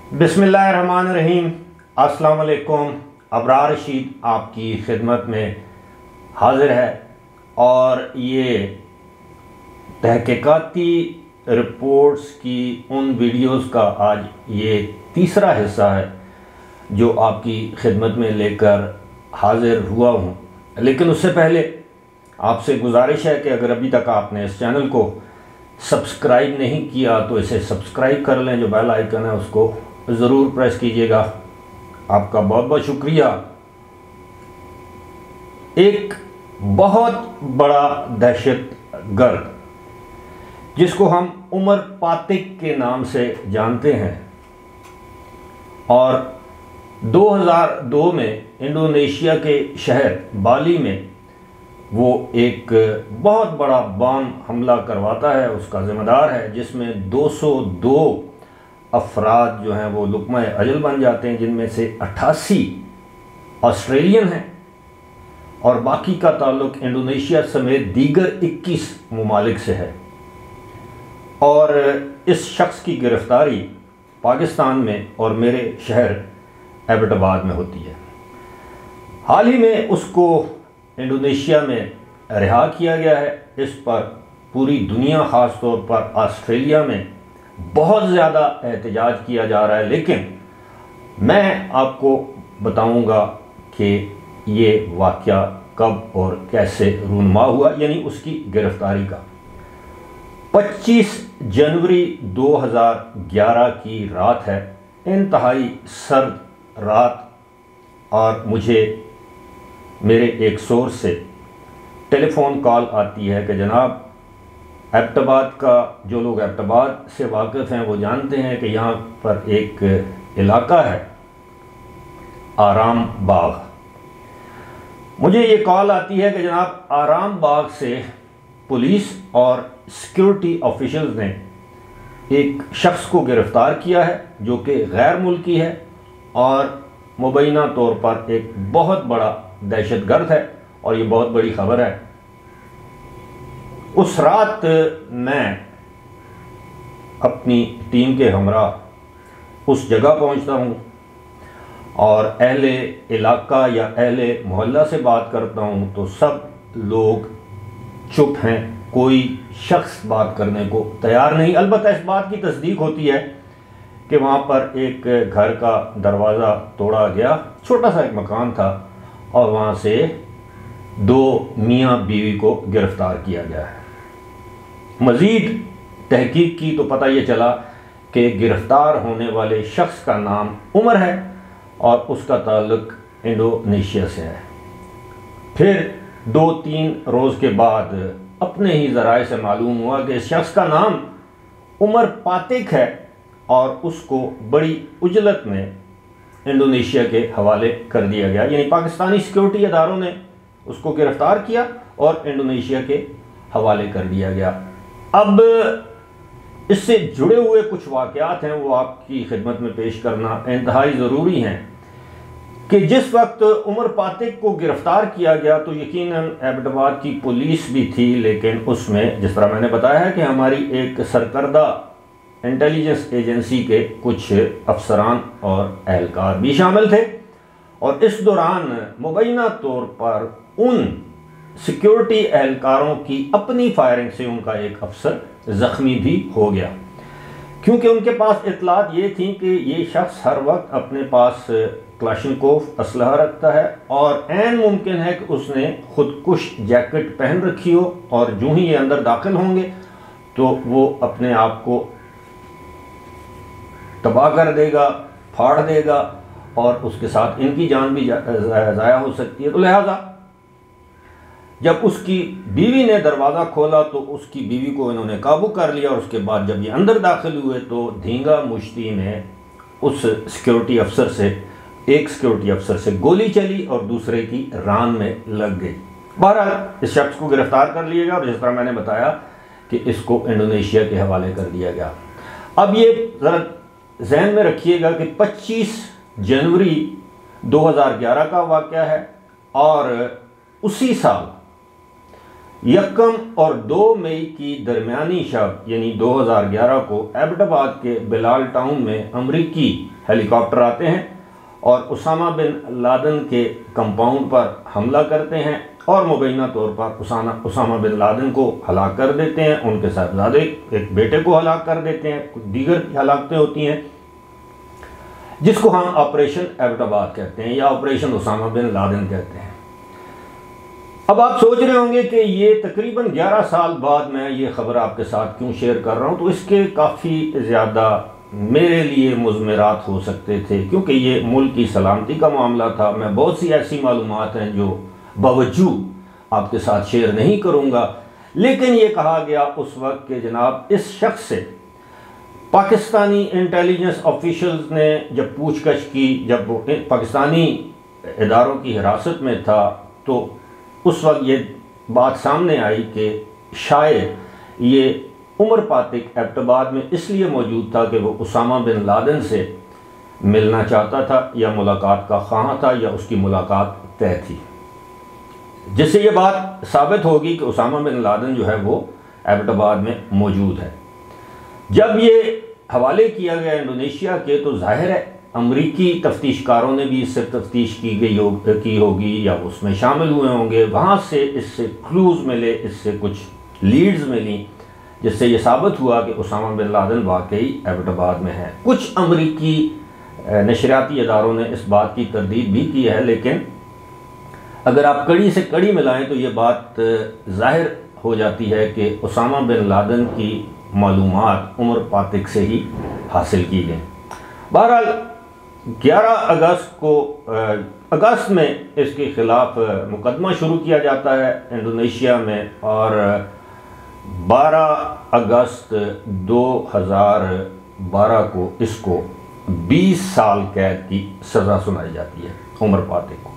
बिस्मिल्लाहिर्रहमानिर्रहीम। अस्सलाम वालेकुम। अबरार रशीद आपकी खिदमत में हाज़िर है और ये तहकीकाती रिपोर्ट्स की उन वीडियोस का आज ये तीसरा हिस्सा है जो आपकी खिदमत में लेकर हाज़िर हुआ हूँ। लेकिन उससे पहले आपसे गुजारिश है कि अगर अभी तक आपने इस चैनल को सब्सक्राइब नहीं किया तो इसे सब्सक्राइब कर लें। जो बेल आइकन है उसको ज़रूर प्रेस कीजिएगा। आपका बहुत बहुत शुक्रिया। एक बहुत बड़ा दहशतगर्द जिसको हम उमर पातिक के नाम से जानते हैं और 2002 में इंडोनेशिया के शहर बाली में वो एक बहुत बड़ा बम हमला करवाता है। उसका ज़िम्मेदार है जिसमें 202 अफराद जो हैं वो लुक़मा अजल बन जाते हैं, जिनमें से 88 ऑस्ट्रेलियन हैं और बाकी का ताल्लुक़ इंडोनेशिया समेत दीगर 21 ममालिक से है। और इस शख्स की गिरफ़्तारी पाकिस्तान में और मेरे शहर एबटाबाद में होती है। हाल ही में उसको इंडोनेशिया में रिहा किया गया है। इस पर पूरी दुनिया, ख़ास तौर पर ऑस्ट्रेलिया में बहुत ज़्यादा एहतजाज किया जा रहा है। लेकिन मैं आपको बताऊंगा कि ये वाक़या कब और कैसे रूनुमा हुआ, यानी उसकी गिरफ़्तारी का। 25 जनवरी 2011 की रात है, इंतहाई सर्द रात, और मुझे मेरे एक सोर्स से टेलीफ़ोन कॉल आती है कि जनाब एबटाबाद का, जो लोग एबटाबाद से वाकिफ़ हैं वो जानते हैं कि यहाँ पर एक इलाका है आराम बाग। मुझे ये कॉल आती है कि जनाब आराम बाग से पुलिस और सिक्योरिटी ऑफिशल्स ने एक शख्स को गिरफ़्तार किया है जो कि गैर मुल्की है और मुबैना तौर पर एक बहुत बड़ा दहशतगर्द है, और ये बहुत बड़ी ख़बर है। उस रात मैं अपनी टीम के हमरा उस जगह पहुंचता हूं और अहले इलाका या अहले मोहल्ला से बात करता हूं तो सब लोग चुप हैं, कोई शख्स बात करने को तैयार नहीं। अलबत्ता इस बात की तस्दीक होती है कि वहाँ पर एक घर का दरवाज़ा तोड़ा गया, छोटा सा एक मकान था, और वहाँ से 2 मियाँ बीवी को गिरफ़्तार किया गया है। मज़ीद तहकीक की तो पता ये चला कि गिरफ़्तार होने वाले शख्स का नाम उमर है और उसका ताल्लुक़ इंडोनेशिया से है। फिर 2-3 रोज़ के बाद अपने ही ज़राए से मालूम हुआ कि इस शख्स का नाम उमर पातिक है और उसको बड़ी उजलत में इंडोनेशिया के हवाले कर दिया गया। यानी पाकिस्तानी सिक्योरिटी अदारों ने उसको गिरफ़्तार किया और इंडोनेशिया के हवाले कर दिया गया। अब इससे जुड़े हुए कुछ वाक़यात हैं, वो आपकी खिदमत में पेश करना इंतहाई ज़रूरी हैं कि जिस वक्त उमर पातिक को गिरफ़्तार किया गया तो यकीनन एबटाबाद की पुलिस भी थी, लेकिन उसमें जिस तरह मैंने बताया है कि हमारी एक सरकर्दा इंटेलिजेंस एजेंसी के कुछ अफसरान और एहलकार भी शामिल थे। और इस दौरान मुबैना तौर पर उन सिक्योरिटी एहलकारों की अपनी फायरिंग से उनका एक अफसर ज़ख्मी भी हो गया, क्योंकि उनके पास इतलात ये थी कि ये शख्स हर वक्त अपने पास क्लाशनकोफ असलहा रखता है और ऐन मुमकिन है कि उसने खुदकुश जैकेट पहन रखी हो और जो ही ये अंदर दाखिल होंगे तो वो अपने आप को तबाह कर देगा, फाड़ देगा और उसके साथ इनकी जान भी ज़ाया हो सकती है। तो लिहाजा जब उसकी बीवी ने दरवाज़ा खोला तो उसकी बीवी को इन्होंने काबू कर लिया और उसके बाद जब ये अंदर दाखिल हुए तो धींगा मुश्ती में उस सिक्योरिटी अफसर से, एक सिक्योरिटी अफसर से गोली चली और दूसरे की रान में लग गई। बहरहाल इस शख्स को गिरफ़्तार कर लिया गया और जिस तरह मैंने बताया कि इसको इंडोनेशिया के हवाले कर दिया गया। अब ये ज़रा ज़हन में रखिएगा कि 25 जनवरी 2011 का वाक़या है और उसी साल 1 और 2 मई की दरमियानी शब यानी 2011 को एबटाबाद के बिलाल टाउन में अमरीकी हेलीकॉप्टर आते हैं और उसामा बिन लादेन के कंपाउंड पर हमला करते हैं और मुबैना तौर पर उसामा बिन लादेन को हलाक कर देते हैं। उनके साहबजादे एक बेटे को हलाक कर देते हैं। कुछ दीगर हलाकतें होती हैं जिसको हम ऑपरेशन एबटाबाद कहते हैं या ऑपरेशन उसामा बिन लादेन कहते हैं। अब आप सोच रहे होंगे कि ये तकरीबन 11 साल बाद मैं ये ख़बर आपके साथ क्यों शेयर कर रहा हूँ। तो इसके काफ़ी ज़्यादा मेरे लिए मुज़मिरात हो सकते थे, क्योंकि ये मुल्क की सलामती का मामला था। मैं बहुत सी ऐसी मालूमात हैं जो बावजूद आपके साथ शेयर नहीं करूँगा, लेकिन ये कहा गया उस वक्त कि जनाब इस शख्स से पाकिस्तानी इंटेलिजेंस ऑफिशल्स ने जब पूछताछ की, जब वो पाकिस्तानी इदारों की हिरासत में था, तो उस वक्त ये बात सामने आई कि शायद ये उमर पातिक एबटाबाद में इसलिए मौजूद था कि वो उसामा बिन लादेन से मिलना चाहता था या मुलाकात का ख्वाह था या उसकी मुलाकात तय थी, जिससे ये बात साबित होगी कि उसामा बिन लादेन जो है वो एबटाबाद में मौजूद है। जब ये हवाले किया गया इंडोनेशिया के, तो जाहिर है अमरीकी तफ्तीशकारों ने भी इससे तफ्तीश की होगी या उसमें शामिल हुए होंगे। वहाँ से इससे क्लूज़ मिले, इससे कुछ लीड्स मिली, जिससे ये साबित हुआ कि उसामा बिन लादेन वाकई एबटाबाद में है। कुछ अमरीकी नशरियाती इदारों ने इस बात की तरदीद भी की है, लेकिन अगर आप कड़ी से कड़ी मिलाएं तो ये बात जाहिर हो जाती है कि उसामा बिन लादेन की मालूमात उमर पातिक से ही हासिल की गई। बहरहाल 11 अगस्त में इसके ख़िलाफ़ मुकदमा शुरू किया जाता है इंडोनेशिया में, और 12 अगस्त 2012 को इसको 20 साल कैद की सज़ा सुनाई जाती है उमर पातिक को।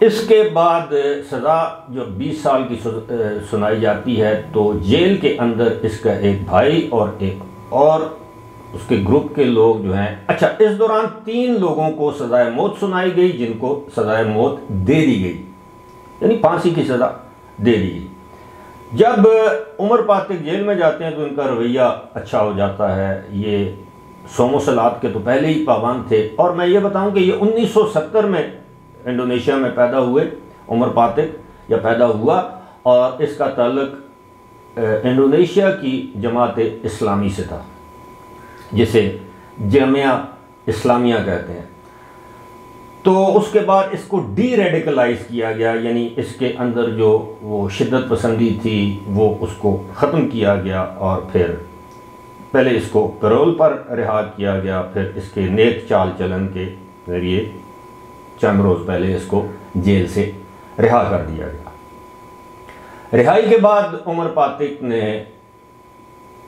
इसके बाद सज़ा जो 20 साल की सुनाई जाती है, तो जेल के अंदर इसका एक भाई और एक और उसके ग्रुप के लोग जो हैं, अच्छा इस दौरान 3 लोगों को सज़ाए मौत सुनाई गई, जिनको सज़ाए मौत दे दी गई, यानी फांसी की सज़ा दे दी गई। जब उमर पातिक जेल में जाते हैं तो इनका रवैया अच्छा हो जाता है। ये सोमो सलात के तो पहले ही पाबंद थे, और मैं ये बताऊं कि ये 1970 में इंडोनेशिया में पैदा हुए उमर पातिक, या पैदा हुआ, और इसका ताल्लुक इंडोनेशिया की जमात इस्लामी से था, जिसे जामिया इस्लामिया कहते हैं। तो उसके बाद इसको डी रेडिकलाइज किया गया, यानी इसके अंदर जो वो शिद्दत पसंदी थी वो उसको ख़त्म किया गया, और फिर पहले इसको पैरोल पर रिहा किया गया, फिर इसके नेक चाल चलन के ज़रिए चंद रोज़ पहले इसको जेल से रिहा कर दिया गया। रिहाई के बाद उमर पातिक ने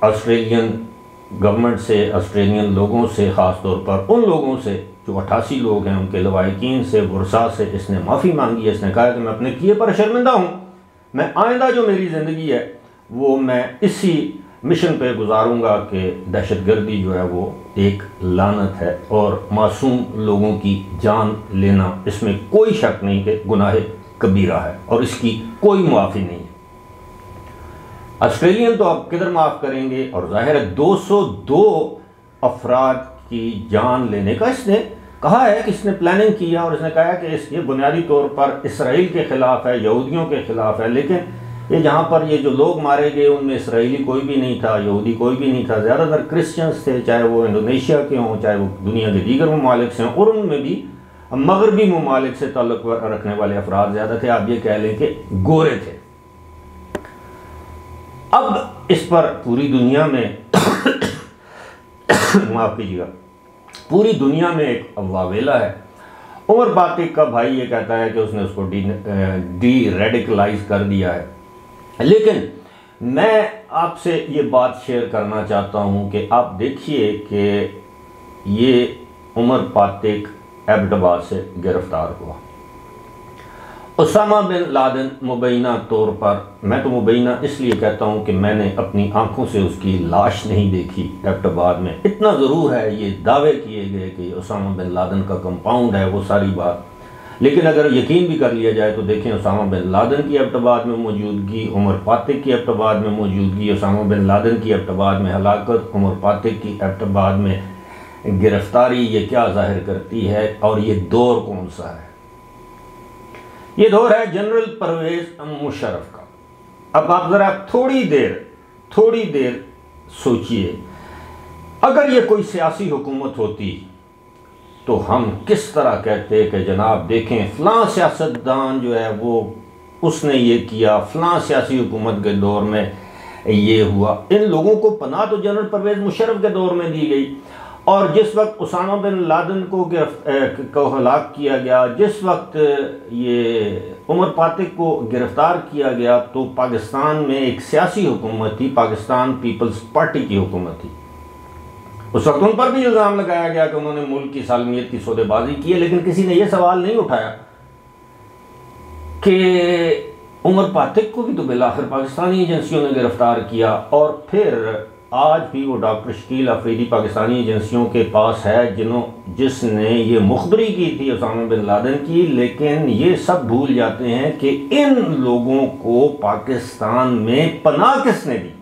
ऑस्ट्रेलियन गवर्नमेंट से, ऑस्ट्रेलियन लोगों से, ख़ास तौर पर उन लोगों से जो 88 लोग हैं, उनके लवाहिकीन से, वर्सा से इसने माफ़ी मांगी है। इसने कहा कि मैं अपने किए पर शर्मिंदा हूँ, मैं आइंदा जो मेरी ज़िंदगी है वो मैं इसी मिशन पे गुजारूंगा कि दहशतगर्दी जो है वो एक लानत है, और मासूम लोगों की जान लेना इसमें कोई शक नहीं कि गुनाह कबीरा है और इसकी कोई मुआफ़ी नहीं है। ऑस्ट्रेलियन तो आप किधर माफ़ करेंगे, और ज़ाहिर है 202 अफराद की जान लेने का इसने कहा है कि इसने प्लानिंग किया, और इसने कहा है कि ये बुनियादी तौर पर इसराइल के ख़िलाफ़ है, यहूदियों के ख़िलाफ़ है। लेकिन ये जहाँ पर ये जो लोग मारे गए उनमें इसराइली कोई भी नहीं था, यहूदी कोई भी नहीं था, ज़्यादातर क्रिश्चियंस थे, चाहे वो इंडोनेशिया के हों, चाहे वो दुनिया के दीगर ममालिक से हों, और उनमें भी मगरबी ममालिक से ताल्लुक़ रखने वाले अफराद ज़्यादा थे। आप ये कह लें कि गोरे थे। अब इस पर पूरी दुनिया में माफ़ कीजिएगा, पूरी दुनिया में एक वावेला है। उमर पातिक का भाई ये कहता है कि उसने उसको डी रेडिकलाइज कर दिया है, लेकिन मैं आपसे ये बात शेयर करना चाहता हूँ कि आप देखिए कि ये उमर पातिक एबटाबाद से गिरफ़्तार हुआ। उसामा बिन लादेन मुबैना तौर पर, मैं तो मुबैना इसलिए कहता हूँ कि मैंने अपनी आंखों से उसकी लाश नहीं देखी एबटाबाद में। इतना ज़रूर है, ये दावे किए गए कि उसामा बिन लादेन का कंपाउंड है, वो सारी बात, लेकिन अगर यकीन भी कर लिया जाए तो देखें, उसामा बिन लादेन की एबटाबाद में मौजूदगी, उमर फातिक की एबटाबाद में मौजूदगी, उसामा बिन लादेन की एबटाबाद में हलाकत, उमर फातिक की एबटाबाद में गिरफ्तारी, ये क्या जाहिर करती है? और ये दौर कौन सा है? ये दौर है जनरल परवेज मुशर्रफ का। अब आप ज़रा थोड़ी देर सोचिए, अगर ये कोई सियासी हुकूमत होती तो हम किस तरह कहते कि जनाब देखें फ़लाँ सियासतदान जो है वो उसने ये किया, फ़लाँ सियासी हुकूमत के दौर में ये हुआ। इन लोगों को पनाह तो जनरल परवेज़ मुशर्रफ के दौर में दी गई, और जिस वक्त उसामा बिन लादेन को हलाक किया गया, जिस वक्त ये उमर फातिक को गिरफ़्तार किया गया, तो पाकिस्तान में एक सियासी हुकूमत थी, पाकिस्तान पीपल्स पार्टी की हुकूमत थी। उस वक्त उन पर भी इल्ज़ाम लगाया गया कि उन्होंने मुल्क की सालमियत की सौदेबाजी की है, लेकिन किसी ने यह सवाल नहीं उठाया कि उमर फातिक को भी तो बिलाखिर पाकिस्तानी एजेंसियों ने गिरफ़्तार किया, और फिर आज भी वो डॉक्टर शकील अफरीदी पाकिस्तानी एजेंसियों के पास है जिसने ये मुखबरी की थी उसामा बिन लादेन की। लेकिन ये सब भूल जाते हैं कि इन लोगों को पाकिस्तान में पनाह किसने दी?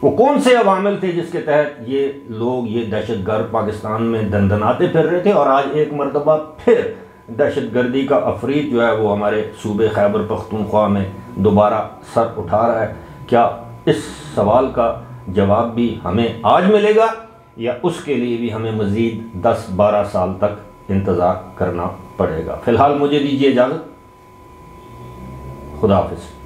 वो कौन से अवामिल थे जिसके तहत ये लोग, ये दहशतगर्द पाकिस्तान में दंदनाते फिर रहे थे? और आज एक मरतबा फिर दहशतगर्दी का अफरीद जो है वो हमारे सूबे खैबर पख्तूनख्वा में दोबारा सर उठा रहा है। क्या इस सवाल का जवाब भी हमें आज मिलेगा, या उसके लिए भी हमें मज़ीद 10-12 साल तक इंतज़ार करना पड़ेगा? फ़िलहाल मुझे दीजिए इजाज़त। खुदा हाफ़िज़।